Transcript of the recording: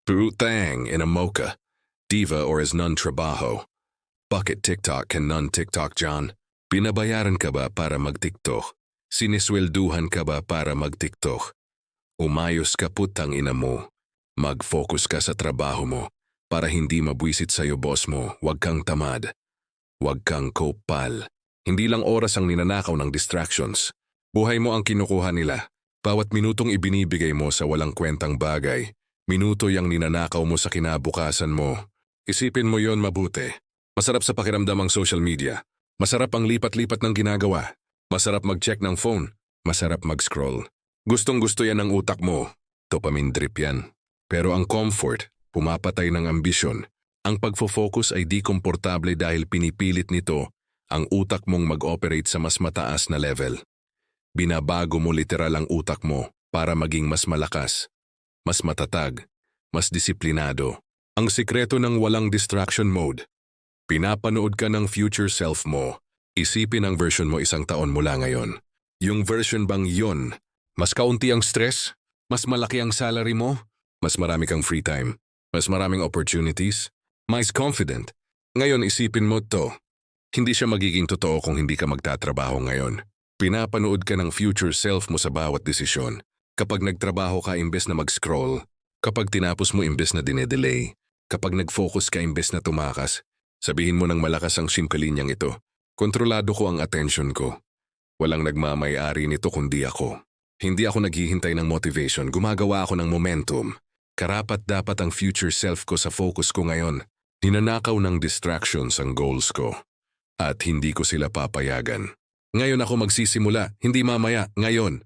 Putang in a mocha. Diva or is none trabaho. Bakit TikTok can none TikTok John? Binabayaran ka ba para mag-TikTok? Siniswelduhan ka ba para mag-TikTok? Umayos ka putang ina mo. Mag-focus ka sa trabaho mo para hindi mabwisit sa'yo boss mo. Huwag kang tamad. Huwag kang kopal. Hindi lang oras ang ninanakaw ng distractions. Buhay mo ang kinukuha nila. Bawat minutong ibinibigay mo sa walang kwentang bagay, minuto yang ninanakaw mo sa kinabukasan mo. Isipin mo yon mabuti. Masarap sa pakiramdam ang social media. Masarap ang lipat-lipat ng ginagawa. Masarap mag-check ng phone. Masarap mag-scroll. Gustong-gusto yan ng utak mo. Dopamine drip yan. Pero ang comfort, pumapatay ng ambisyon. Ang pagfo-focus ay di komportable dahil pinipilit nito ang utak mong mag-operate sa mas mataas na level. Binabago mo literal ang utak mo para maging mas malakas, mas matatag, mas disiplinado. Ang sikreto ng walang distraction mode. Pinapanood ka ng future self mo. Isipin ang version mo 1 taon mula ngayon. Yung version bang yon, mas kaunti ang stress, mas malaki ang salary mo, mas marami kang free time, mas maraming opportunities, mas confident. Ngayon isipin mo to. Hindi siya magiging totoo kung hindi ka magtatrabaho ngayon. Pinapanood ka ng future self mo sa bawat desisyon. Kapag nagtrabaho ka imbes na mag-scroll, kapag tinapos mo imbes na dinedelay, kapag nag-focus ka imbes na tumakas, sabihin mo ng malakas ang simple linyang ito. Kontrolado ko ang attention ko. Walang nagmamay-ari nito kundi ako. Hindi ako naghihintay ng motivation, gumagawa ako ng momentum. Karapat-dapat ang future self ko sa focus ko ngayon. Ninanakaw ng distractions ang goals ko. At hindi ko sila papayagan. Ngayon ako magsisimula, hindi mamaya, ngayon.